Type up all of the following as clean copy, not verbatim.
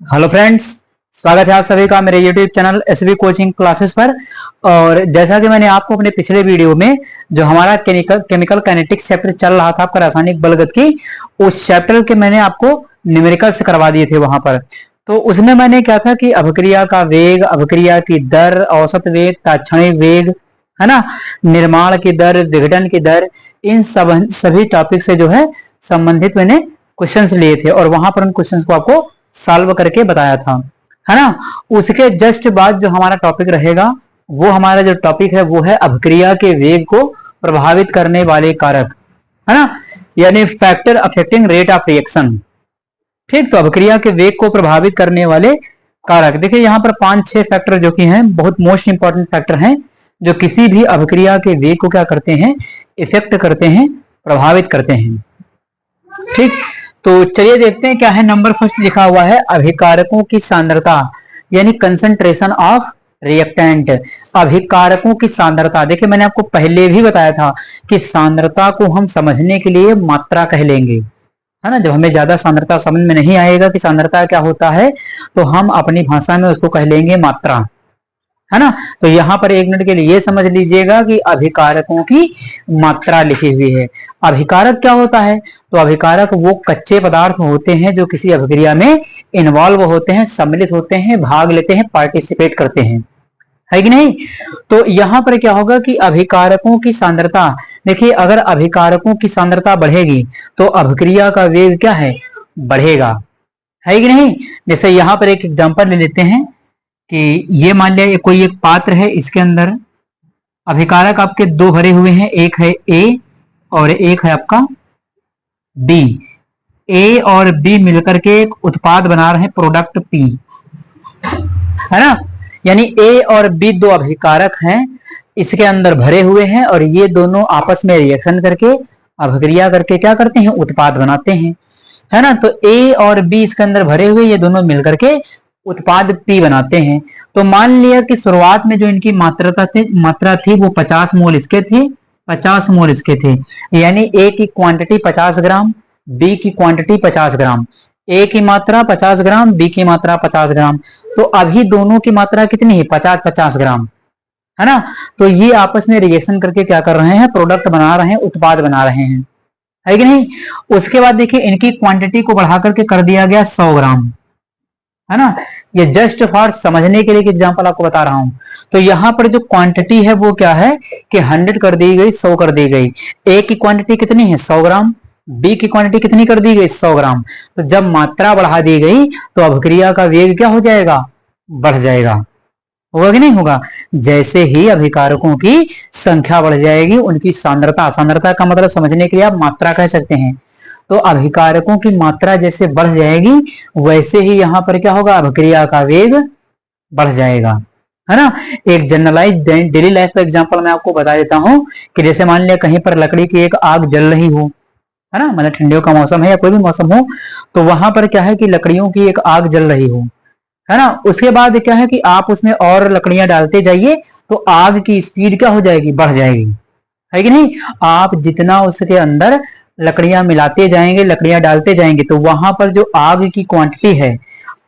Hello friends, स्वागत है आप सभी का मेरे YouTube channel SB coaching classes पर। और जैसा कि मैंने आपको अपने पिछले वीडियो में जो हमारा केमिकल काइनेटिक्स चैप्टर चल रहा था आपका रासायनिक बलगति, उस चैप्टर के मैंने आपको न्यूमेरिकल्स करवा दिए थे वहां पर। तो उसमें मैंने क्या था कि अभिक्रिया का वेग, अभिक्रिया की दर, औसत वेग, तात्क्षणिक वेग, है ना, निर्माण की दर, विघटन की दर, इन सभी टॉपिक से जो है संबंधित मैंने क्वेश्चंस लिए थे और वहां पर उन क्वेश्चंस को आपको सॉल्व करके बताया था, है ना। उसके जस्ट बाद जो हमारा टॉपिक रहेगा, वो हमारा जो टॉपिक है वो है अभिक्रिया के वेग को प्रभावित करने वाले कारक, है ना, यानी factor affecting rate of reaction. ठीक, तो अभिक्रिया के वेग को प्रभावित करने वाले कारक, देखिए यहाँ पर 5-6 फैक्टर जो कि हैं बहुत मोस्ट इंपॉर्टेंट फैक्टर हैं, जो किसी भी अभिक्रिया के वेग को क्या करते हैं, इफेक्ट करते हैं, प्रभावित करते हैं। ठीक, तो चलिए देखते हैं क्या है। नंबर फर्स्ट लिखा हुआ है अभिकारकों की सांद्रता, यानी कंसंट्रेशन ऑफ रिएक्टेंट। अभिकारकों की सांद्रता, देखिए मैंने आपको पहले भी बताया था कि सांद्रता को हम समझने के लिए मात्रा कह लेंगे, है ना। जब हमें ज्यादा सांद्रता समझ में नहीं आएगा कि सांद्रता क्या होता है, तो हम अपनी भाषा में उसको कह लेंगे मात्रा, है ना। तो यहाँ पर एक मिनट के लिए ये समझ लीजिएगा कि अभिकारकों की मात्रा लिखी हुई है। अभिकारक क्या होता है, तो अभिकारक वो कच्चे पदार्थ होते हैं जो किसी अभिक्रिया में इन्वॉल्व होते हैं, सम्मिलित होते हैं, भाग लेते हैं, पार्टिसिपेट करते हैं, है कि नहीं। तो यहाँ पर क्या होगा कि अभिकारकों की सांद्रता, देखिए अगर अभिकारकों की सांद्रता बढ़ेगी तो अभिक्रिया का वेग क्या है, बढ़ेगा, है कि नहीं। जैसे यहाँ पर एक एग्जांपल ले लेते हैं कि ये मान लिया कोई एक पात्र है, इसके अंदर अभिकारक आपके दो भरे हुए हैं, एक है ए और एक है आपका बी। ए और बी मिलकर के एक उत्पाद बना रहे हैं, प्रोडक्ट पी, है ना। यानी ए और बी दो अभिकारक हैं, इसके अंदर भरे हुए हैं और ये दोनों आपस में रिएक्शन करके, अभिक्रिया करके क्या करते हैं, उत्पाद बनाते हैं, है ना। तो ए और बी इसके अंदर भरे हुए, ये दोनों मिलकर के उत्पाद पी बनाते हैं। तो मान लिया कि शुरुआत में जो इनकी मात्रा थी वो 50 मोल इसके थे, 50 मोल इसके थे, यानी ए की क्वांटिटी 50 ग्राम, बी की क्वांटिटी 50 ग्राम, ए की मात्रा 50 ग्राम, बी की मात्रा 50 ग्राम। तो अभी दोनों की मात्रा कितनी है, 50-50 ग्राम, है ना। तो ये आपस में रिएक्शन करके क्या कर रहे हैं, प्रोडक्ट बना रहे हैं, उत्पाद बना रहे हैं, है कि नहीं। उसके बाद देखिए इनकी क्वांटिटी को बढ़ा करके कर दिया गया 100 ग्राम, है ना। ये जस्ट फॉर समझने के लिए एग्जांपल आपको बता रहा हूं। तो यहाँ पर जो क्वांटिटी है वो क्या है कि 100 कर दी गई, 100 कर दी गई। ए की क्वांटिटी कितनी है, 100 ग्राम, बी की क्वांटिटी कितनी कर दी गई, 100 ग्राम। तो जब मात्रा बढ़ा दी गई तो अभिक्रिया का वेग क्या हो जाएगा, बढ़ जाएगा, होगा कि नहीं होगा। जैसे ही अभिकारकों की संख्या बढ़ जाएगी, उनकी सांद्रता, सांद्रता का मतलब समझने के लिए आप मात्रा कह सकते हैं। तो अभिकारकों की मात्रा जैसे बढ़ जाएगी वैसे ही यहाँ पर क्या होगा, अभिक्रिया का वेग बढ़ जाएगा, है ना। एक जनरलाइज डेली लाइफ का एग्जांपल मैं आपको बता देता हूँ कि जैसे मान लिया कहीं पर लकड़ी की एक आग जल रही हो, है ना, मतलब ठंडियों का मौसम है या कोई भी मौसम हो, तो वहां पर क्या है कि लकड़ियों की एक आग जल रही हो, है ना। उसके बाद क्या है कि आप उसमें और लकड़ियां डालते जाइए तो आग की स्पीड क्या हो जाएगी, बढ़ जाएगी, है कि नहीं। आप जितना उसके अंदर लकड़ियां मिलाते जाएंगे, लकड़ियां डालते जाएंगे, तो वहां पर जो आग की क्वांटिटी है,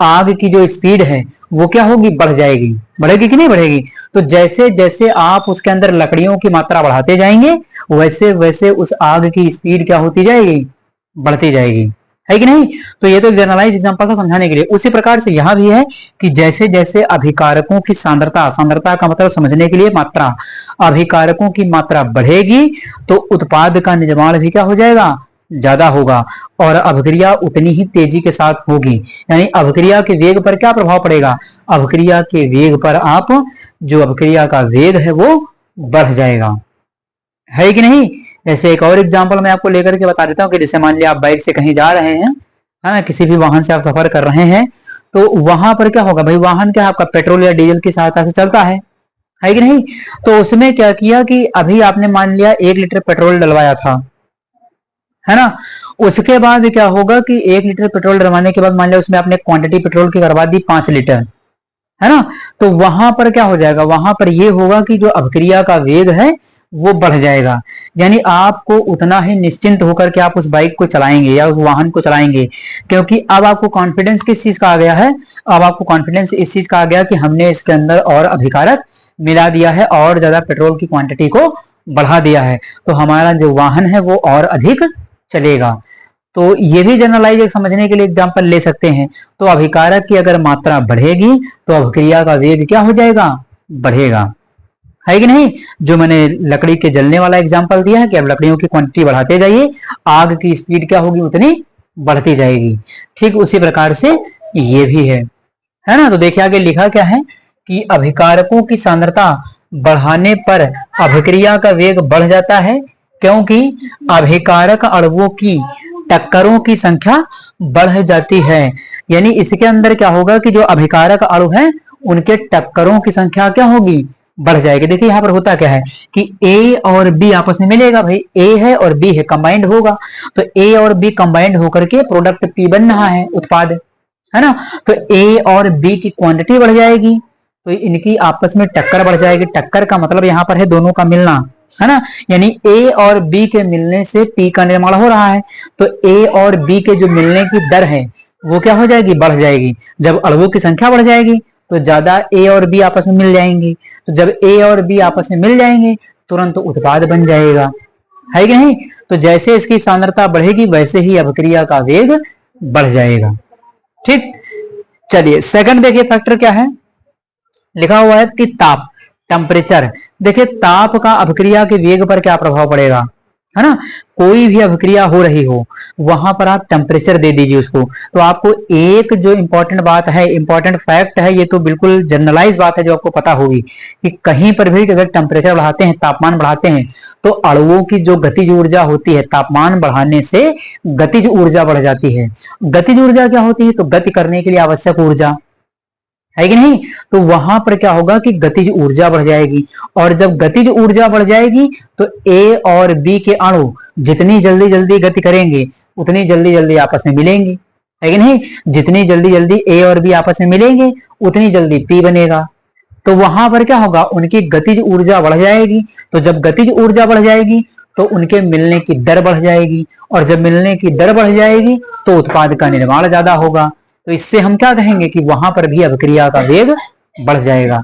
आग की जो स्पीड है वो क्या होगी, बढ़ जाएगी, बढ़ेगी कि नहीं बढ़ेगी। तो जैसे जैसे आप उसके अंदर लकड़ियों की मात्रा बढ़ाते जाएंगे वैसे वैसे उस आग की स्पीड क्या होती जाएगी, बढ़ती जाएगी, है कि नहीं। तो ये तो एक जनरलाइज एग्जांपल था समझाने के लिए। उसी प्रकार से यहां भी है कि जैसे जैसे अभिकारकों की सांद्रता, सांद्रता का मतलब समझने के लिए मात्रा, अभिकारकों की मात्रा बढ़ेगी तो उत्पाद का निर्माण भी क्या हो जाएगा, ज्यादा होगा और अभिक्रिया उतनी ही तेजी के साथ होगी। यानी अभिक्रिया के वेग पर क्या प्रभाव पड़ेगा, अभिक्रिया के वेग पर आप जो अभिक्रिया का वेग है वो बढ़ जाएगा, है कि नहीं। जैसे एक और एग्जांपल मैं आपको लेकर के बता देता हूँ कि जैसे मान लिया आप बाइक से कहीं जा रहे हैं, है ना, किसी भी वाहन से आप सफर कर रहे हैं, तो वहां पर क्या होगा भाई, वाहन क्या आपका पेट्रोल या डीजल की सहायता से चलता है कि नहीं। तो उसमें क्या किया कि अभी आपने मान लिया 1 लीटर पेट्रोल डलवाया था, है ना। उसके बाद क्या होगा कि 1 लीटर पेट्रोल डलवाने के बाद मान लिया उसमें आपने क्वांटिटी पेट्रोल की करवा दी 5 लीटर, है ना। तो वहां पर क्या हो जाएगा, वहां पर ये होगा कि जो अभिक्रिया का वेग है वो बढ़ जाएगा। यानी आपको उतना ही निश्चिंत होकर के आप उस बाइक को चलाएंगे या उस वाहन को चलाएंगे, क्योंकि अब आपको कॉन्फिडेंस किस चीज का आ गया है, अब आपको कॉन्फिडेंस इस चीज का आ गया कि हमने इसके अंदर और अभिकारक मिला दिया है और ज्यादा पेट्रोल की क्वांटिटी को बढ़ा दिया है, तो हमारा जो वाहन है वो और अधिक चलेगा। तो ये भी जनरलाइज एक समझने के लिए एग्जांपल ले सकते हैं। तो अभिकारक की अगर मात्रा बढ़ेगी तो अभिक्रिया का वेग क्या हो जाएगा, बढ़ेगा, है कि नहीं। जो मैंने लकड़ी के जलने वाला एग्जांपल दिया है कि अब लकड़ियों की क्वांटिटी बढ़ाते जाइए, आग की स्पीड क्या होगी, उतनी बढ़ती जाएगी। ठीक उसी प्रकार से ये भी है ना। तो देखिए आगे लिखा क्या है कि अभिकारकों की सांद्रता बढ़ाने पर अभिक्रिया का वेग बढ़ जाता है, क्योंकि अभिकारक अणुओं की टक्करों की संख्या बढ़ जाती है। यानी इसके अंदर क्या होगा कि जो अभिकारक अणु है उनके टक्करों की संख्या क्या होगी, बढ़ जाएगी। देखिए यहाँ पर होता क्या है कि ए और बी आपस में मिलेगा, भाई ए है और बी है, कंबाइंड होगा, तो ए और बी कंबाइंड होकर के प्रोडक्ट पी बन रहा है, उत्पाद, है ना। तो ए और बी की क्वांटिटी बढ़ जाएगी, तो इनकी आपस में टक्कर बढ़ जाएगी। टक्कर का मतलब यहाँ पर है दोनों का मिलना, है ना। यानी ए और बी के मिलने से पी का निर्माण हो रहा है, तो ए और बी के जो मिलने की दर है वो क्या हो जाएगी, बढ़ जाएगी। जब अणुओं की संख्या बढ़ जाएगी तो ज्यादा ए और बी आपस में मिल जाएंगे, तो जब ए और बी आपस में मिल जाएंगे तुरंत उत्पाद बन जाएगा, है कि नहीं। तो जैसे इसकी सांद्रता बढ़ेगी वैसे ही अभिक्रिया का वेग बढ़ जाएगा। ठीक, चलिए सेकंड देखिए फैक्टर क्या है, लिखा हुआ है कि ताप, टेम्परेचर। देखिए ताप का अभिक्रिया के वेग पर क्या प्रभाव पड़ेगा, है ना। कोई भी अभिक्रिया हो रही हो वहां पर आप टेम्परेचर दे दीजिए उसको, तो आपको एक जो इंपॉर्टेंट बात है, इंपॉर्टेंट फैक्ट है, ये तो बिल्कुल जनरलाइज बात है जो आपको पता होगी कि कहीं पर भी अगर टेम्परेचर बढ़ाते हैं, तापमान बढ़ाते हैं, तो अणुओं की जो गतिज ऊर्जा होती है तापमान बढ़ाने से गतिज ऊर्जा बढ़ जाती है। गतिज ऊर्जा क्या होती है, तो गति करने के लिए आवश्यक ऊर्जा, है कि नहीं। तो वहां पर क्या होगा कि गतिज ऊर्जा बढ़ जाएगी, और जब गतिज ऊर्जा बढ़ जाएगी तो ए और बी के अणु जितनी जल्दी जल्दी गति करेंगे उतनी जल्दी जल्दी आपस में मिलेंगे, है कि नहीं। जितनी जल्दी जल्दी ए और बी आपस में मिलेंगे उतनी जल्दी पी बनेगा। तो वहां पर क्या होगा, उनकी गतिज ऊर्जा बढ़ जाएगी, तो जब गतिज ऊर्जा बढ़ जाएगी तो उनके मिलने की दर बढ़ जाएगी, और जब मिलने की दर बढ़ जाएगी तो उत्पाद का निर्माण ज्यादा होगा। तो इससे हम क्या कहेंगे कि वहां पर भी अभिक्रिया का वेग बढ़ जाएगा,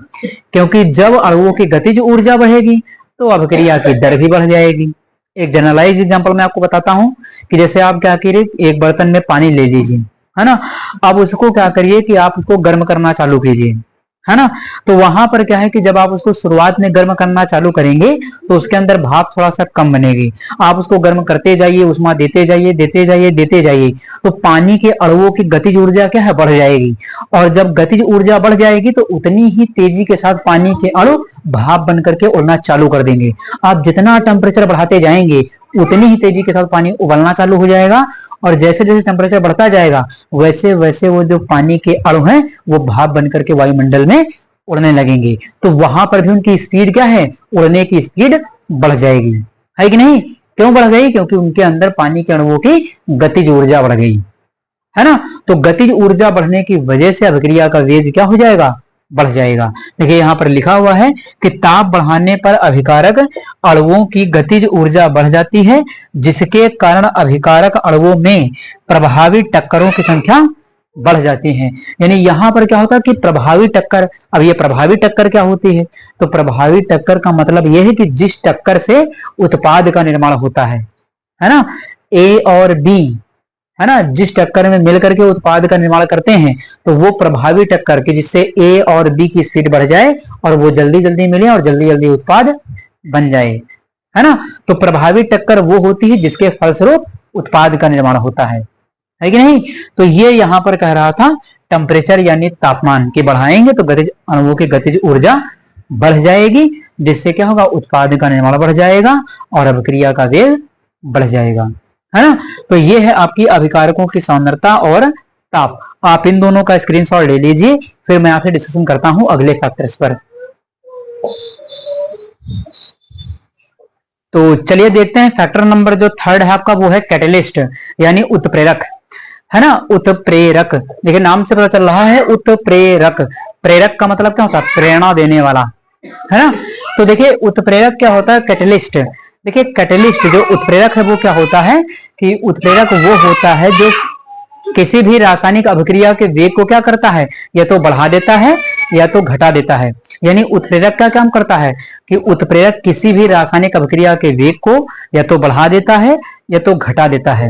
क्योंकि जब अणुओं की गतिज ऊर्जा बढ़ेगी तो अभिक्रिया की दर भी बढ़ जाएगी। एक जनरलाइज एग्जांपल मैं आपको बताता हूं कि जैसे आप क्या करिए, एक बर्तन में पानी ले लीजिए, है ना। अब उसको क्या करिए कि आप उसको गर्म करना चालू कीजिए, है ना। तो वहां पर क्या है कि जब आप उसको शुरुआत में गर्म करना चालू करेंगे तो उसके अंदर भाप थोड़ा सा कम बनेगी। आप उसको गर्म करते जाइए, उष्मा देते जाइए, देते जाइए, देते जाइए, तो पानी के अणुओं की गतिज ऊर्जा क्या है, बढ़ जाएगी। और जब गतिज ऊर्जा बढ़ जाएगी तो उतनी ही तेजी के साथ पानी के अणु भाप बन करके उड़ना चालू कर देंगे। आप जितना टेम्परेचर बढ़ाते जाएंगे उतनी ही तेजी के साथ पानी उबलना चालू हो जाएगा, और जैसे जैसे टेम्परेचर बढ़ता जाएगा वैसे वैसे वो जो पानी के अणु हैं वो भाप बनकर के वायुमंडल में उड़ने लगेंगे। तो वहां पर भी उनकी स्पीड क्या है, उड़ने की स्पीड बढ़ जाएगी, है कि नहीं। क्यों बढ़ गई, क्योंकि उनके अंदर पानी के अणुओं की गतिज ऊर्जा बढ़ गई, है ना। तो गतिज ऊर्जा बढ़ने की वजह से अभिक्रिया का वेग क्या हो जाएगा, बढ़ जाएगा। देखिए यहां पर लिखा हुआ है कि ताप बढ़ाने पर अभिकारक अणुओं की गतिज ऊर्जा बढ़ जाती है, जिसके कारण अभिकारक अणुओं में प्रभावी टक्करों की संख्या बढ़ जाती है। यानी यहां पर क्या होता है कि प्रभावी टक्कर, अब ये प्रभावी टक्कर क्या होती है, तो प्रभावी टक्कर का मतलब यह है कि जिस टक्कर से उत्पाद का निर्माण होता है ना। ए और बी, है ना, जिस टक्कर में मिलकर के उत्पाद का निर्माण करते हैं तो वो प्रभावी टक्कर के, जिससे ए और बी की स्पीड बढ़ जाए और वो जल्दी जल्दी मिले और जल्दी जल्दी उत्पाद बन जाए, है ना। तो प्रभावी टक्कर वो होती है जिसके फलस्वरूप उत्पाद का निर्माण होता है कि नहीं। तो ये यहां पर कह रहा था टेम्परेचर यानी तापमान के बढ़ाएंगे तो गतिज अणुओं की गतिज ऊर्जा बढ़ जाएगी, जिससे क्या होगा, उत्पाद का निर्माण बढ़ जाएगा और अभिक्रिया का वेग बढ़ जाएगा, है ना। तो ये है आपकी अभिकारकों की सांद्रता और ताप। आप इन दोनों का स्क्रीनशॉट ले लीजिए, फिर मैं आपसे डिस्कशन करता हूं अगले फैक्टर्स पर। तो चलिए देखते हैं फैक्टर नंबर जो थर्ड है आपका, वो है कैटलिस्ट यानी उत्प्रेरक, है ना। उत्प्रेरक, देखिए नाम से पता चल रहा है उत्प्रेरक। प्रेरक का मतलब क्या होता है, प्रेरणा देने वाला, है ना। तो देखिए उत्प्रेरक क्या होता है, कैटलिस्ट। देखिए कैटलिस्ट जो उत्प्रेरक है वो क्या होता है कि उत्प्रेरक वो होता है जो किसी भी रासायनिक अभिक्रिया के वेग को क्या करता है, या तो बढ़ा देता है या तो घटा देता है। यानी उत्प्रेरक क्या काम करता है कि उत्प्रेरक किसी भी रासायनिक अभिक्रिया के वेग को या तो बढ़ा देता है या तो घटा देता है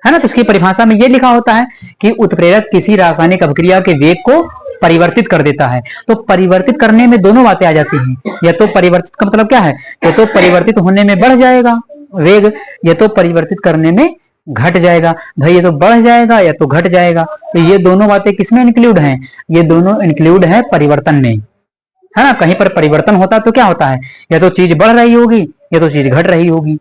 ना। तो इसकी परिभाषा में ये लिखा होता है कि उत्प्रेरक किसी रासायनिक अभिक्रिया के वेग को परिवर्तित कर देता है। तो परिवर्तित करने में दोनों बातें आ जाती हैं, या तो परिवर्तित का मतलब क्या है, या तो परिवर्तित होने में बढ़ जाएगा वेग, या तो परिवर्तित करने में घट जाएगा। भाई ये तो बढ़ जाएगा या तो घट जाएगा। तो ये दोनों बातें किसमें इंक्लूड हैं, ये दोनों इंक्लूड है परिवर्तन में, है ना। कहीं पर परिवर्तन होता तो क्या होता है, या तो चीज बढ़ रही होगी या तो चीज घट रही होगी,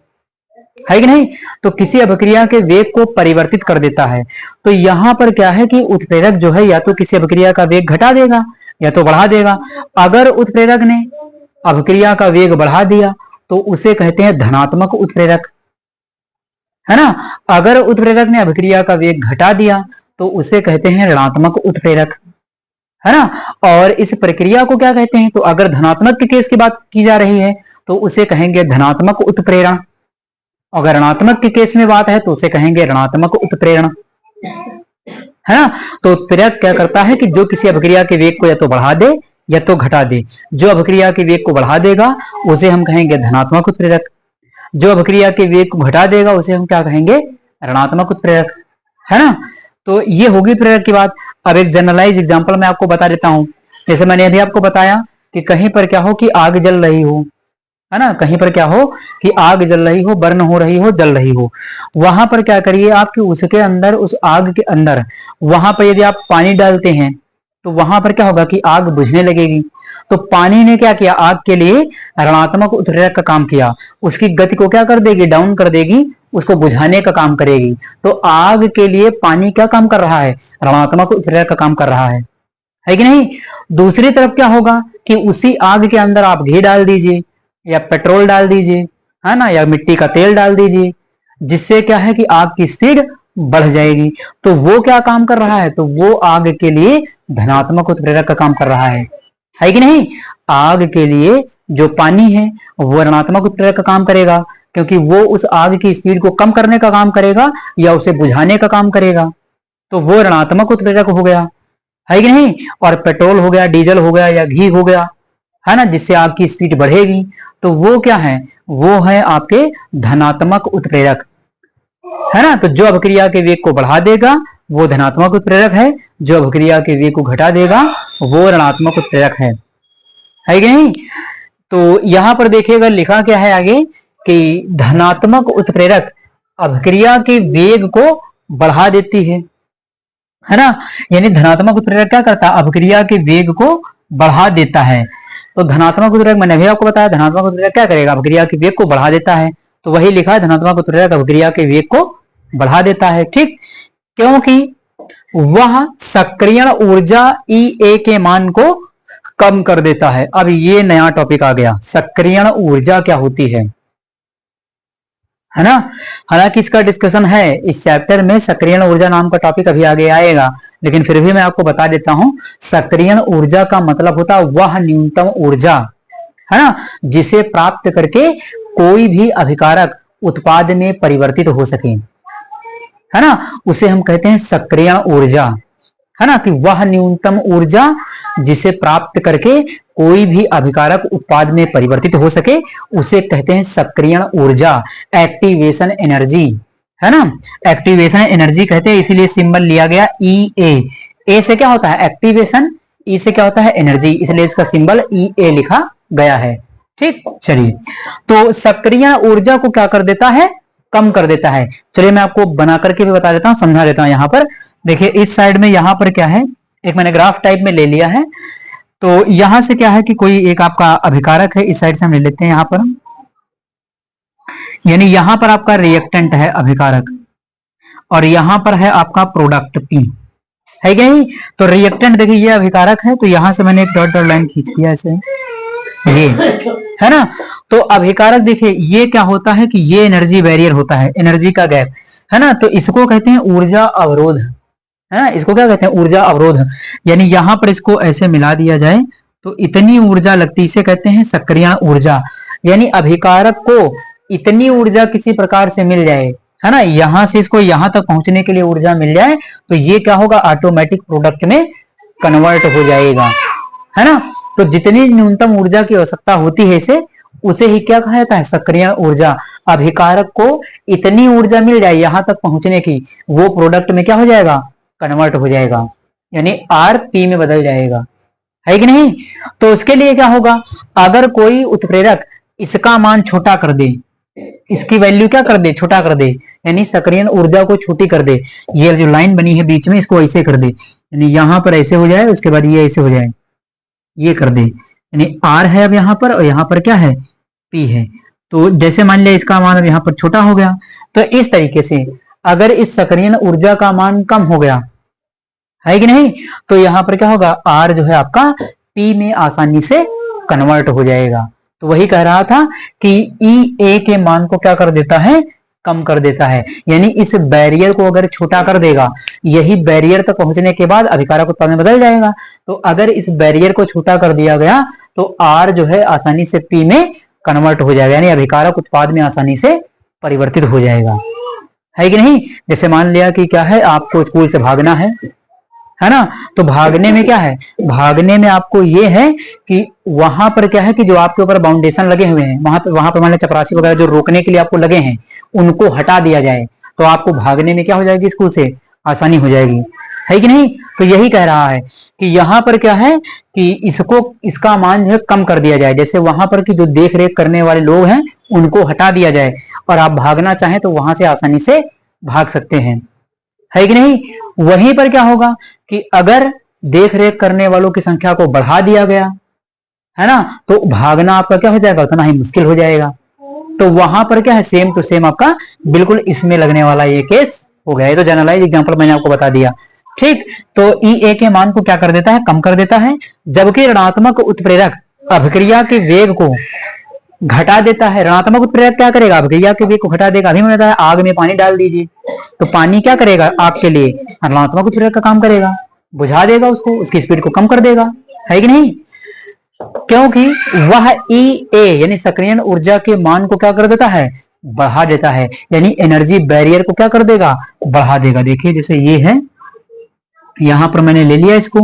है कि नहीं। तो किसी अभिक्रिया के वेग को परिवर्तित कर देता है। तो यहां पर क्या है कि उत्प्रेरक जो है या तो किसी अभिक्रिया का वेग घटा देगा या तो बढ़ा देगा। अगर उत्प्रेरक ने अभिक्रिया का वेग बढ़ा दिया तो उसे कहते हैं धनात्मक उत्प्रेरक, है ना। अगर उत्प्रेरक ने अभिक्रिया का वेग घटा दिया तो उसे कहते हैं ऋणात्मक उत्प्रेरक, है ना। और इस प्रक्रिया को क्या कहते हैं, तो अगर धनात्मक के केस की बात की जा रही है तो उसे कहेंगे धनात्मक उत्प्रेरण। अगर ऋणात्मक के केस में बात है तो उसे कहेंगे ऋणात्मक उत्प्रेरण, है ना। तो उत्प्रेरक क्या करता है कि जो किसी अभिक्रिया के वेग को या तो बढ़ा दे या तो घटा दे। जो अभिक्रिया के वेग को बढ़ा देगा उसे हम कहेंगे धनात्मक उत्प्रेरक, जो अभिक्रिया के वेग को घटा देगा उसे हम क्या कहेंगे, ऋणात्मक उत्प्रेरक, है ना। तो ये होगी प्रेरक की बात। अब एक जनरलाइज एग्जांपल मैं आपको बता देता हूं। जैसे मैंने अभी आपको बताया कि कहीं पर क्या हो कि आग जल रही हो, है ना, कहीं पर क्या हो कि आग जल रही हो, बर्न हो रही हो, जल रही हो। वहां पर क्या करिए आप कि उसके अंदर, उस आग के अंदर, वहां पर यदि आप पानी डालते हैं तो वहां पर क्या होगा कि आग बुझने लगेगी। तो पानी ने क्या किया, आग के लिए ऋणात्मक उत्प्रेरक का काम किया। उसकी गति को क्या कर देगी, डाउन कर देगी, उसको बुझाने का काम करेगी। तो आग के लिए पानी क्या काम कर रहा है, ऋणात्मक उत्प्रेरक का काम कर रहा है कि नहीं। दूसरी तरफ क्या होगा कि उसी आग के अंदर आप घी डाल दीजिए या पेट्रोल डाल दीजिए, है ना, या मिट्टी का तेल डाल दीजिए, जिससे क्या है कि आग की स्पीड बढ़ जाएगी। तो वो क्या काम कर रहा है, तो वो आग के लिए धनात्मक उत्प्रेरक का काम कर रहा है कि नहीं। आग के लिए जो पानी है वो ऋणात्मक उत्प्रेरक का काम करेगा, क्योंकि वो उस आग की स्पीड को कम करने का काम करेगा या उसे बुझाने का काम करेगा। तो वो ऋणात्मक उत्प्रेरक हो गया, है कि नहीं। और पेट्रोल हो गया, डीजल हो गया या घी हो गया, है ना, जिससे आग की स्पीड बढ़ेगी, तो वो क्या है, वो है आपके धनात्मक उत्प्रेरक, है ना। तो जो अभिक्रिया के वेग को बढ़ा देगा वो धनात्मक उत्प्रेरक है, जो अभिक्रिया के वेग को घटा देगा वो ऋणात्मक उत्प्रेरक है कि नहीं। तो यहां पर देखिएगा लिखा क्या है आगे कि धनात्मक उत्प्रेरक अभिक्रिया के वेग को बढ़ा देती है ना। यानी धनात्मक उत्प्रेरक क्या करता है, अभिक्रिया के वेग को बढ़ा देता है। तो धनात्मक उत्प्रेरक मैंने अभी आपको बताया, धनात्मक उत्प्रेरक क्या करेगा, अभिक्रिया के वेग को बढ़ा देता है। तो वही लिखा है, धनात्मक उत्प्रेरक अभिक्रिया के वेग को बढ़ा देता है, ठीक, क्योंकि वह सक्रियण ऊर्जा E के मान को कम कर देता है। अब ये नया टॉपिक आ गया, सक्रियण ऊर्जा क्या होती है ना। हालांकि इसका डिस्कशन है इस चैप्टर में, सक्रियण ऊर्जा नाम का टॉपिक अभी आगे आएगा, लेकिन फिर भी मैं आपको बता देता हूं। सक्रियण ऊर्जा का मतलब होता है वह न्यूनतम ऊर्जा, है ना, जिसे प्राप्त करके कोई भी अभिकारक उत्पाद में परिवर्तित हो सके, है ना, उसे हम कहते हैं सक्रियण ऊर्जा, है ना। कि वह न्यूनतम ऊर्जा जिसे प्राप्त करके कोई भी अभिकारक उत्पाद में परिवर्तित हो सके उसे कहते हैं सक्रियण ऊर्जा, एक्टिवेशन एनर्जी, है ना। एक्टिवेशन एनर्जी कहते हैं, इसीलिए सिंबल लिया गया E से क्या होता है एक्टिवेशन, E से क्या होता है एनर्जी, इसलिए इसका सिंबल E लिखा गया है, ठीक। चलिए, तो सक्रियण ऊर्जा को क्या कर देता है, कम कर देता है। चलिए मैं आपको बना करके भी बता देता हूं, समझा देता हूं। यहां पर देखिए, इस साइड में यहां पर क्या है, एक मैंने ग्राफ टाइप में ले लिया है। तो यहां से क्या है कि कोई एक आपका अभिकारक है, इस साइड से हम ले लेते हैं यहां पर, यानी यहां पर आपका रिएक्टेंट है अभिकारक, और यहां पर है आपका प्रोडक्ट P, है क्या ही। तो रिएक्टेंट देखिए ये अभिकारक है, तो यहां से मैंने एक डॉट डॉट लाइन खींच लिया ऐसे, ये है ना। तो अभिकारक देखिए ये क्या होता है कि ये एनर्जी बैरियर होता है, एनर्जी का गैप, है ना। तो इसको कहते हैं ऊर्जा अवरोध, है ना, इसको क्या कहते हैं ऊर्जा अवरोध। यानी यहां पर इसको ऐसे मिला दिया जाए तो इतनी ऊर्जा लगती, इसे कहते हैं सक्रियण ऊर्जा। यानी अभिकारक को इतनी ऊर्जा किसी प्रकार से मिल जाए, है ना, यहां से इसको यहां तक पहुंचने के लिए ऊर्जा मिल जाए, तो ये क्या होगा, ऑटोमेटिक प्रोडक्ट में कन्वर्ट हो जाएगा, है ना। तो जितनी न्यूनतम ऊर्जा की आवश्यकता होती है इसे, उसे ही क्या कहा जाता है, सक्रिय ऊर्जा। अभिकारक को इतनी ऊर्जा मिल जाए यहां तक पहुंचने की, वो प्रोडक्ट में क्या हो जाएगा, कन्वर्ट हो जाएगा, यानी आर पी में बदल जाएगा, है कि नहीं। तो उसके लिए क्या होगा, अगर कोई उत्प्रेरक इसका मान छोटा कर दे, इसकी वैल्यू क्या कर दे, छोटा कर दे, यानी सक्रियण ऊर्जा को छोटी कर दे, ये जो लाइन बनी है बीच में इसको ऐसे कर दे, यानी यहां पर ऐसे हो जाए, उसके बाद ये ऐसे हो जाए, ये कर दे, यानी आर है अब यहां पर, और यहां पर क्या है, पी है। तो जैसे मान लिया इसका मान अब यहां पर छोटा हो गया, तो इस तरीके से अगर इस सक्रियण ऊर्जा का मान कम हो गया, है कि नहीं, तो यहां पर क्या होगा, आर जो है आपका पी में आसानी से कन्वर्ट हो जाएगा। तो वही कह रहा था कि ई ए के मान को क्या कर देता है, कम कर देता है, यानी इस बैरियर को अगर छोटा कर देगा, यही बैरियर तक पहुंचने के बाद अभिकारक उत्पाद में बदल जाएगा। तो अगर इस बैरियर को छोटा कर दिया गया तो आर जो है आसानी से पी में कन्वर्ट हो जाएगा, यानी अभिकारक उत्पाद में आसानी से परिवर्तित हो जाएगा, है कि नहीं। जैसे मान लिया कि क्या है, आपको स्कूल से भागना है ना, तो भागने में क्या है, भागने में आपको ये है कि वहां पर क्या है कि जो आपके ऊपर बाउंडेशन लगे हुए हैं, वहां पर मान लो चपरासी वगैरह जो रोकने के लिए आपको लगे हैं, उनको हटा दिया जाए, तो आपको भागने में क्या हो जाएगी, स्कूल से आसानी हो जाएगी, है कि नहीं। तो यही कह रहा है कि यहाँ पर क्या है कि इसको, इसका मान जो है कम कर दिया जाए, जैसे वहां पर की जो देख रेख करने वाले लोग हैं उनको हटा दिया जाए, और आप भागना चाहें तो वहां से आसानी से भाग सकते हैं, है कि नहीं। वहीं पर क्या होगा कि अगर देख रेख करने वालों की संख्या को बढ़ा दिया गया, है ना, तो भागना आपका क्या हो जाएगा, उतना ही मुश्किल हो जाएगा। तो वहां पर क्या है, सेम टू सेम आपका बिल्कुल इसमें लगने वाला ये केस हो गया। ये तो जनरलाइज एग्जांपल मैंने आपको बता दिया, ठीक। तो ई ए के मान को क्या कर देता है, कम कर देता है, जबकि ऋणात्मक उत्प्रेरक अभिक्रिया के वेग को घटा देता है। ऋणात्मक उत्प्रेरक क्या करेगा, अभिक्रिया के वेग को घटा देगा। अभी मैंने बताया आग में पानी डाल दीजिए, तो पानी क्या करेगा आपके लिए, ऋणात्मक उत्प्रेरक का काम करेगा, बुझा देगा उसको, उसकी स्पीड को कम कर देगा, है कि नहीं। क्योंकि वह ई ए यानी सक्रियण ऊर्जा के मान को क्या कर देता है, बढ़ा देता है, यानी एनर्जी बैरियर को क्या कर देगा, बढ़ा देगा। देखिए जैसे ये है, यहां पर मैंने ले लिया इसको,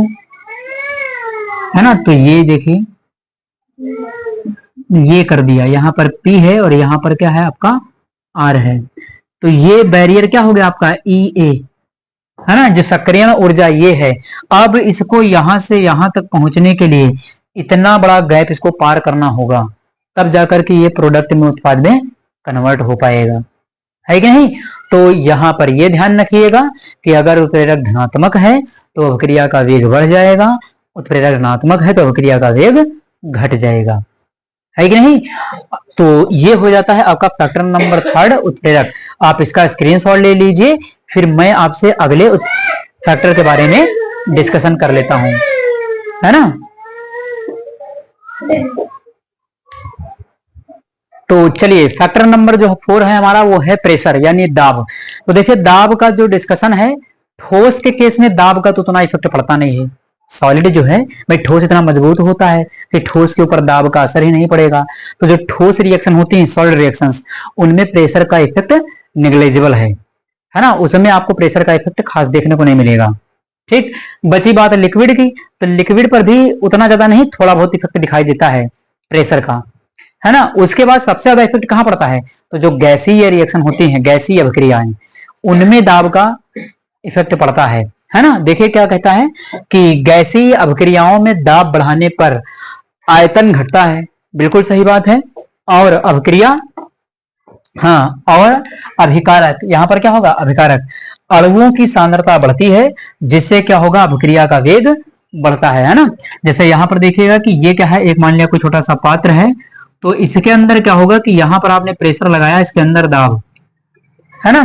है ना, तो ये देखिए ये कर दिया, यहां पर P है और यहां पर क्या है आपका R है, तो ये बैरियर क्या हो गया आपका ई ए, है ना, जो सक्रियण ऊर्जा ये है। अब इसको यहां से यहां तक पहुंचने के लिए इतना बड़ा गैप इसको पार करना होगा, तब जाकर के ये प्रोडक्ट में, उत्पाद में कन्वर्ट हो पाएगा, है कि नहीं। तो यहां पर ये ध्यान रखिएगा कि अगर उत्प्रेरक धनात्मक है तो अभिक्रिया का वेग बढ़ जाएगा, उत्प्रेरक ऋणात्मक है तो अभिक्रिया का वेग घट जाएगा, है कि नहीं। तो ये हो जाता है आपका फैक्टर नंबर 3 उत्प्रेरक। आप इसका स्क्रीनशॉट ले लीजिए, फिर मैं आपसे अगले फैक्टर के बारे में डिस्कशन कर लेता हूं, है ना। तो चलिए फैक्टर नंबर जो 4 है हमारा, वो है प्रेशर यानी दाब। तो देखिए दाब का जो डिस्कशन है, ठोस के केस में दाब का तो उतना इफेक्ट पड़ता नहीं है। सॉलिड जो है भाई, ठोस इतना मजबूत होता है कि ठोस के ऊपर दाब का असर ही नहीं पड़ेगा। तो जो ठोस रिएक्शन होती हैं, सॉलिड रिएक्शंस, उनमें प्रेशर का इफेक्ट नेग्लिजिबल है ना, उसमें आपको प्रेशर का इफेक्ट खास देखने को नहीं मिलेगा, ठीक। बची बात लिक्विड की, तो लिक्विड पर भी उतना ज्यादा नहीं, थोड़ा बहुत इफेक्ट दिखाई देता है प्रेशर का, है ना। उसके बाद सबसे ज्यादा इफेक्ट कहां पड़ता है, तो जो गैसीय रिएक्शन होती हैं, गैसीय अभिक्रियाएं, उनमें दाब का इफेक्ट पड़ता है ना। देखिए क्या कहता है कि गैसीय अभिक्रियाओं में दाब बढ़ाने पर आयतन घटता है, बिल्कुल सही बात है। और अभिक्रिया, हाँ, और अभिकारक, यहां पर क्या होगा, अभिकारक अणुओं की सांद्रता बढ़ती है, जिससे क्या होगा, अभिक्रिया का वेग बढ़ता है ना। जैसे यहां पर देखिएगा कि ये क्या है, एक मान लिया कोई छोटा सा पात्र है, तो इसके अंदर क्या होगा कि यहां पर आपने प्रेशर लगाया, इसके अंदर दाब, है ना,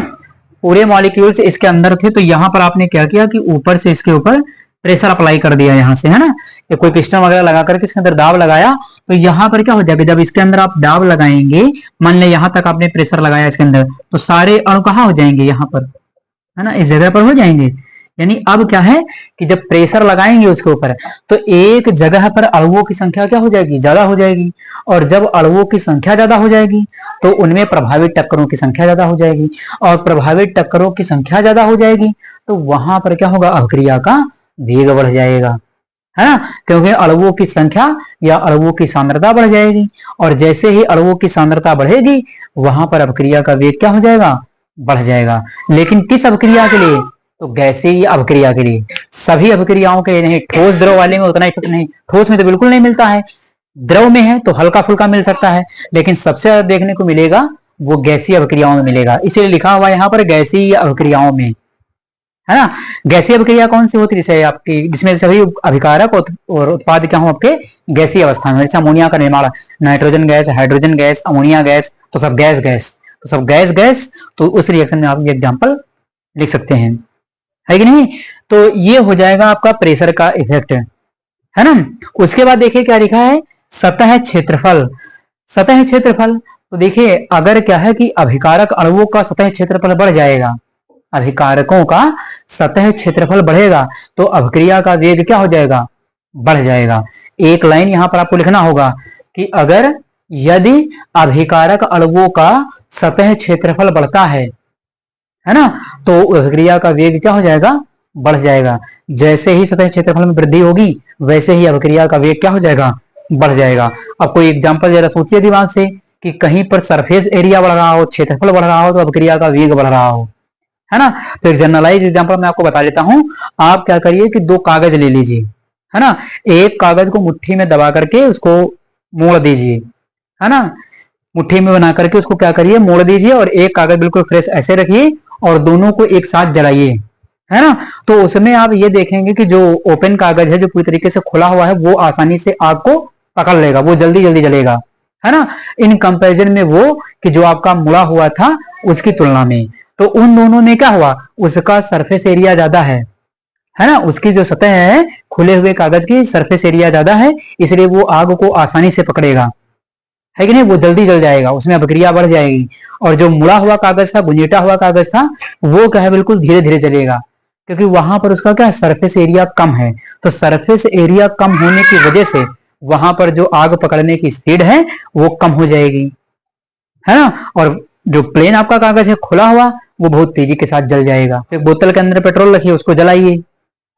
पूरे मॉलिक्यूल्स इसके अंदर थे, तो यहां पर आपने क्या किया कि ऊपर से इसके ऊपर प्रेशर अप्लाई कर दिया यहां से, है ना, या कोई पिस्टन वगैरह लगा करके इसके अंदर दाब लगाया, तो यहां पर क्या हो जाएगा, जब इसके अंदर आप दाब लगाएंगे, मान लिया यहां तक आपने प्रेशर लगाया इसके अंदर, तो सारे अणु कहां हो जाएंगे, यहां पर, है ना, इस जगह पर हो जाएंगे, यानी अब क्या है कि जब प्रेशर लगाएंगे उसके ऊपर तो एक जगह पर अणुओं की संख्या क्या हो जाएगी, ज्यादा हो जाएगी। और जब अणुओं की संख्या ज्यादा हो जाएगी तो उनमें प्रभावित टक्करों की संख्या ज्यादा हो जाएगी, और प्रभावित टक्करों की संख्या ज्यादा हो जाएगी तो वहां पर क्या होगा, अभिक्रिया का वेग बढ़ जाएगा, है ना। क्योंकि अणुओं की संख्या या अणुओं की सांद्रता बढ़ जाएगी, और जैसे ही अणुओं की सांद्रता बढ़ेगी वहां पर अभिक्रिया का वेग क्या हो जाएगा, बढ़ जाएगा। लेकिन किस अभिक्रिया के लिए, तो गैसीय अभिक्रिया के लिए। सभी अभिक्रियाओं के लिए नहीं, ठोस द्रव वाले में उतना इफेक्ट नहीं, ठोस में तो बिल्कुल नहीं मिलता है, द्रव में है तो हल्का फुल्का मिल सकता है, लेकिन सबसे ज्यादा देखने को मिलेगा वो गैसीय अभिक्रियाओं में मिलेगा। इसलिए लिखा हुआ है यहाँ पर गैसीय अभिक्रियाओं में, है ना। गैसीय अभिक्रिया कौन सी होती है, आपकी जिसमें सभी अभिकारक और उत्पाद क्या हो आपके गैसीय अवस्था में। जैसे अमोनिया का निर्माण, nitrogen gas, hydrogen gas, ammonia gas, तो सब गैस गैस, तो सब गैस गैस, तो उस रिएक्शन में आप ये एग्जाम्पल लिख सकते हैं, है कि नहीं। तो ये हो जाएगा आपका प्रेशर का इफेक्ट, है ना। उसके बाद देखिए क्या लिखा है, सतह क्षेत्रफल। सतह क्षेत्रफल तो देखिए अगर क्या है कि अभिकारक अणुओं का सतह क्षेत्रफल बढ़ जाएगा, अभिकारकों का सतह क्षेत्रफल बढ़ेगा तो अभिक्रिया का वेग क्या हो जाएगा, बढ़ जाएगा। एक लाइन यहां पर आपको लिखना होगा कि अगर यदि अभिकारक अणुओं का सतह क्षेत्रफल बढ़ता है ना, तो अभिक्रिया का वेग क्या हो जाएगा, बढ़ जाएगा। जैसे ही सतह क्षेत्रफल में वृद्धि होगी वैसे ही अभिक्रिया का वेग क्या हो जाएगा, बढ़ जाएगा। अब कोई एग्जांपल जरा सोचिए दिमाग से कि कहीं पर सरफेस एरिया बढ़ रहा हो, क्षेत्रफल बढ़ रहा हो तो अभिक्रिया का वेग बढ़ रहा हो, है ना। तो एक जनरलाइज एग्जांपल मैं आपको बता देता हूं। आप क्या करिए कि दो कागज ले लीजिए, है ना। एक कागज को मुट्ठी में दबा करके उसको मोड़ दीजिए, है ना। मुट्ठी में बना करके उसको क्या करिए, मोड़ दीजिए, और एक कागज बिल्कुल फ्रेश ऐसे रखिए और दोनों को एक साथ जलाइए, है ना। तो उसमें आप ये देखेंगे कि जो ओपन कागज है, जो पूरी तरीके से खुला हुआ है, वो आसानी से आग को पकड़ लेगा, वो जल्दी जल्दी जलेगा, है ना। इन कंपैरिजन में वो कि जो आपका मुड़ा हुआ था उसकी तुलना में, तो उन दोनों में क्या हुआ, उसका सरफेस एरिया ज्यादा है ना। उसकी जो सतह है खुले हुए कागज की सरफेस एरिया ज्यादा है, इसलिए वो आग को आसानी से पकड़ेगा, है कि नहीं, वो जल्दी जल जाएगा, उसमें अभिक्रिया बढ़ जाएगी। और जो मुड़ा हुआ कागज था, गुंजेटा हुआ कागज था, वो क्या है बिल्कुल धीरे धीरे जलेगा, क्योंकि वहां पर उसका क्या सरफेस एरिया कम है। तो सरफेस एरिया कम होने की वजह से वहां पर जो आग पकड़ने की स्पीड है वो कम हो जाएगी, है ना। और जो प्लेन आपका कागज है खुला हुआ, वो बहुत तेजी के साथ जल जाएगा। फिर बोतल के अंदर पेट्रोल रखिए, उसको जलाइए,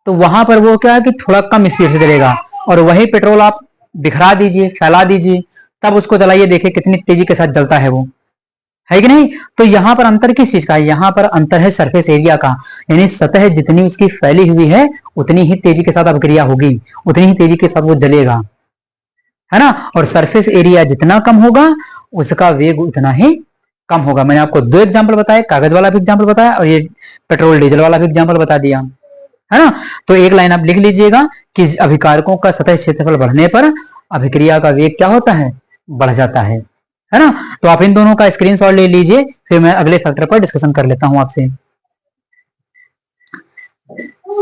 तो वहां पर वो क्या है कि थोड़ा कम स्पीड से जलेगा, और वही पेट्रोल आप बिखरा दीजिए, फैला दीजिए, तब उसको जलाइए, देखिए कितनी तेजी के साथ जलता है वो, है कि नहीं। तो यहां पर अंतर किस चीज का है, यहां पर अंतर है सरफेस एरिया का, यानी सतह जितनी उसकी फैली हुई है उतनी ही तेजी के साथ अभिक्रिया होगी, उतनी ही तेजी के साथ वो जलेगा, है ना। और सरफेस एरिया जितना कम होगा उसका वेग उतना ही कम होगा। मैंने आपको दो एग्जांपल बताए, कागज वाला भी एग्जांपल बताया और ये पेट्रोल डीजल वाला भी एग्जांपल बता दिया, है ना। तो एक लाइन आप लिख लीजिएगा कि अभिकारकों का सतह क्षेत्रफल बढ़ने पर अभिक्रिया का वेग क्या होता है, बढ़ जाता है ना। तो आप इन दोनों का स्क्रीनशॉट ले लीजिए, फिर मैं अगले फैक्टर पर डिस्कशन कर लेता हूं आपसे।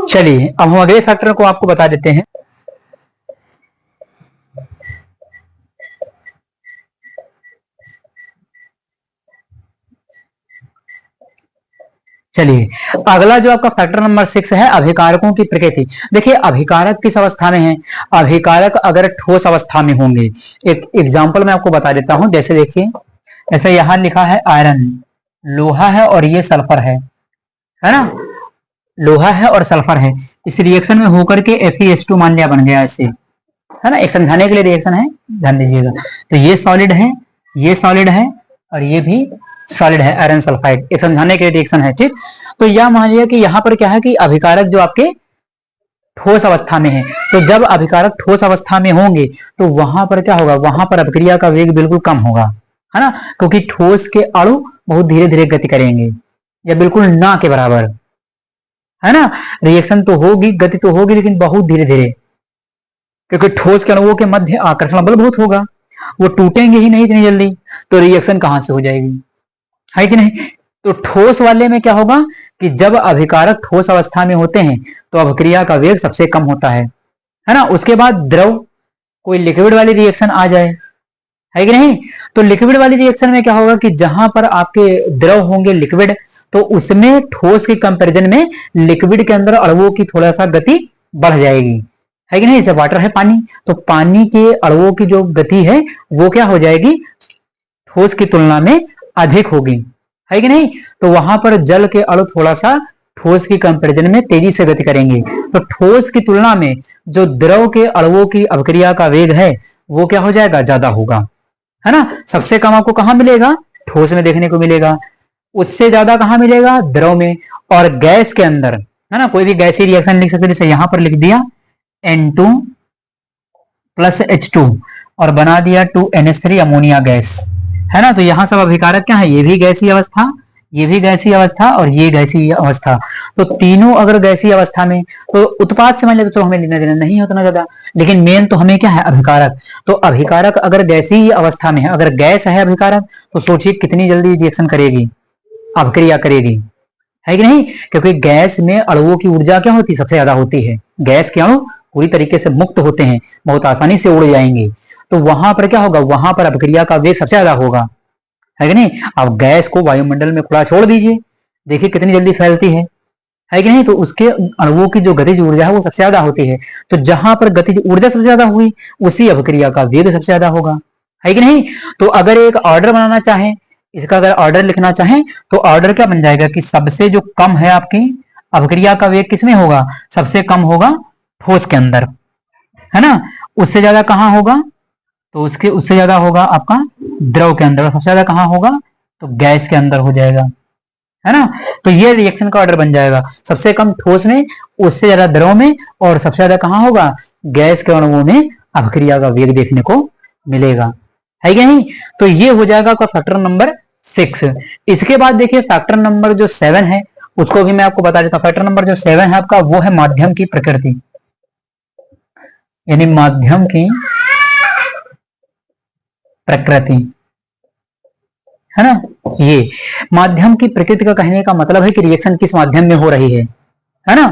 चलिए अब हम अगले फैक्टर को आपको बता देते हैं। चलिए अगला जो आपका फैक्टर नंबर 6 है, अभिकारकों की प्रकृति। देखिए अभिकारक किस अवस्था में है, अभिकारक अगर ठोस अवस्था में होंगे, एक एग्जांपल मैं आपको बता देता हूं। जैसे देखिए ऐसे यहां लिखा है आयरन, लोहा है और ये सल्फर है ना, लोहा है और सल्फर है, इस रिएक्शन में होकर के Fe2 मान लिया बन गया ऐसे, है ना। एक समझाने के लिए रिएक्शन है, ध्यान दीजिएगा। तो ये सॉलिड है, ये सॉलिड है और ये भी सॉलिड है, आयरन सल्फाइड, एक समझाने के लिए रिएक्शन है, ठीक। तो यह मान लिया कि यहाँ पर क्या है कि अभिकारक जो आपके ठोस अवस्था में है, तो जब अभिकारक ठोस अवस्था में होंगे तो वहां पर क्या होगा, वहां पर अभिक्रिया का वेग बिल्कुल कम होगा, है ना, क्योंकि ठोस के अणु बहुत धीरे धीरे गति करेंगे या बिल्कुल ना के बराबर, है ना। रिएक्शन तो होगी, गति तो होगी, लेकिन बहुत धीरे धीरे, क्योंकि ठोस के अणुओं के मध्य आकर्षण बल बहुत होगा, वो टूटेंगे ही नहीं इतनी जल्दी, तो रिएक्शन कहां से हो जाएगी, है कि नहीं। तो ठोस वाले में क्या होगा कि जब अभिकारक ठोस अवस्था में होते हैं तो अभिक्रिया का वेग सबसे कम होता है ना। उसके बाद द्रव, कोई लिक्विड वाली रिएक्शन आ जाए, है कि नहीं, तो लिक्विड वाली रिएक्शन में क्या होगा कि जहां पर आपके द्रव होंगे लिक्विड, तो उसमें ठोस के कंपैरिजन में लिक्विड के अंदर अणुओं की थोड़ा सा गति बढ़ जाएगी, है कि नहीं। जैसे वाटर है पानी, तो पानी के अणुओं की जो गति है वो क्या हो जाएगी, ठोस की तुलना में अधिक होगी, है कि नहीं। तो वहां पर जल के अणु थोड़ा सा ठोस की कंपैरिजन में तेजी से गति करेंगे, तो ठोस की तुलना में जो द्रव के अणुओं की अभिक्रिया का वेग है वो क्या हो जाएगा, ज्यादा होगा, है ना। सबसे कम आपको कहां मिलेगा, ठोस में देखने को मिलेगा, उससे ज्यादा कहां मिलेगा, द्रव में। और गैस के अंदर, है ना, कोई भी गैसीय रिएक्शन लिख सकते हैं, जैसे यहां पर लिख दिया N2 प्लस H2 और बना दिया 2NH3 अमोनिया गैस, है ना। तो यहां सब अभिकारक क्या है, ये भी गैसीय अवस्था, ये भी गैसीय अवस्था और ये गैसीय अवस्था। तो तीनों अगर गैसीय अवस्था में, तो उत्पाद से मान लिया तो हमें लेना देना नहीं उतना ज्यादा, लेकिन मेन तो हमें क्या है, अभिकारक। तो अभिकारक अगर गैसीय अवस्था में है, अगर गैस है अभिकारक, तो सोचिए कितनी जल्दी रिएक्शन करेगी, अभिक्रिया करेगी, है कि नहीं। क्योंकि गैस में अणुओं की ऊर्जा क्या होती है, सबसे ज्यादा होती है। गैस के अणु पूरी तरीके से मुक्त होते हैं, बहुत आसानी से उड़ जाएंगे। तो वहां पर क्या होगा, वहां पर अभिक्रिया का वेग सबसे ज्यादा होगा, है कि नहीं। अब गैस को वायुमंडल में खुला छोड़ दीजिए, देखिए कितनी जल्दी फैलती है कि नहीं। तो उसके अणुओं की जो गतिज ऊर्जा है वो सबसे ज्यादा होती है। तो जहां पर गतिज ऊर्जा सबसे ज्यादा हुई, उसी अभिक्रिया का वेग सबसे ज्यादा होगा, है कि नहीं। तो अगर एक ऑर्डर बनाना चाहें, इसका अगर ऑर्डर लिखना चाहें, तो ऑर्डर क्या बन जाएगा कि सबसे जो कम है आपकी अभिक्रिया का वेग किसमें होगा, सबसे कम होगा ठोस के अंदर, है ना। उससे ज्यादा कहां होगा, तो उससे ज्यादा होगा आपका द्रव के अंदर, सबसे ज्यादा कहां होगा, तो गैस के अंदर हो जाएगा, है ना। तो ये रिएक्शन का ऑर्डर बन जाएगा, सबसे कम ठोस में, उससे ज्यादा द्रव में, और सबसे ज्यादा कहां होगा, गैस के अणुओं में अभिक्रिया का वेग देखने को मिलेगा, है क्या नहीं। तो ये हो जाएगा आपका फैक्टर नंबर 6। इसके बाद देखिए फैक्टर नंबर जो 7 है उसको भी मैं आपको बता देता हूं। फैक्टर नंबर जो 7 है आपका वो है माध्यम की प्रकृति, यानी माध्यम की प्रकृति, है ना। ये माध्यम की प्रकृति का कहने का मतलब है कि रिएक्शन किस माध्यम में हो रही है ना।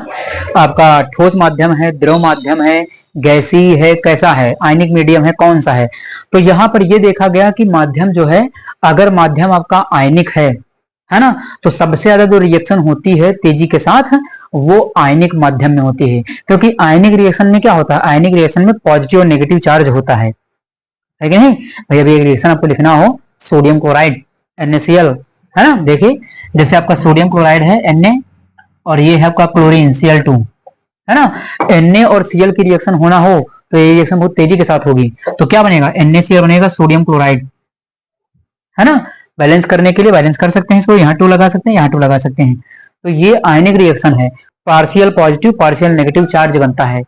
आपका ठोस माध्यम है, द्रव माध्यम है, गैसीय है, कैसा है, आयनिक मीडियम है, कौन सा है। तो यहां पर यह देखा गया कि माध्यम जो है, अगर माध्यम आपका आयनिक है ना, तो सबसे ज्यादा जो रिएक्शन होती है तेजी के साथ वो आयनिक माध्यम में होती है। क्योंकि आयनिक रिएक्शन में क्या होता है, आयनिक रिएक्शन में पॉजिटिव और नेगेटिव चार्ज होता है कि नहीं। भैया अभी एक रिएक्शन आपको लिखना हो, सोडियम क्लोराइड NaCl, है ना। देखिए जैसे आपका सोडियम क्लोराइड है Na और ये है आपका क्लोरीन Cl2, है ना। Na और Cl की रिएक्शन होना हो तो ये रिएक्शन बहुत तेजी के साथ होगी। तो क्या बनेगा, NaCl बनेगा सोडियम क्लोराइड, है ना। बैलेंस करने के लिए बैलेंस कर सकते हैं इसको, यहाँ 2 लगा सकते हैं, यहाँ 2 लगा सकते हैं। तो ये आयनिक रिएक्शन है, partial positive partial negative charge बनता है।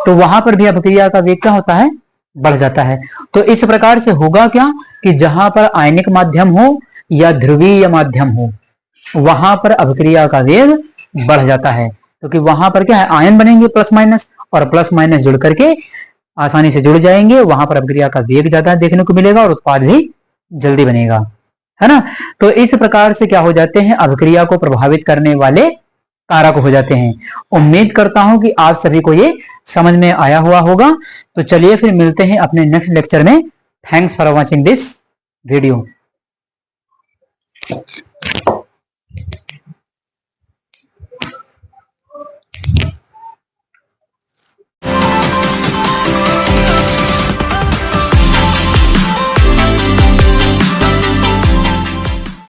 तो वहां पर भी अभिक्रिया का वेग क्या होता है, बढ़ जाता है। तो इस प्रकार से होगा क्या कि जहां पर आयनिक माध्यम हो या ध्रुवीय माध्यम हो, वहां पर अभिक्रिया का वेग बढ़ जाता है। क्योंकि वहां पर क्या है, आयन बनेंगे प्लस माइनस, और प्लस माइनस जुड़ करके आसानी से जुड़ जाएंगे, वहां पर अभिक्रिया का वेग ज्यादा देखने को मिलेगा और उत्पाद भी जल्दी बनेगा, है ना। तो इस प्रकार से क्या हो जाते हैं, अभिक्रिया को प्रभावित करने वाले कारक हो जाते हैं। उम्मीद करता हूं कि आप सभी को ये समझ में आया हुआ होगा। तो चलिए फिर मिलते हैं अपने नेक्स्ट लेक्चर में। Thanks for watching this video.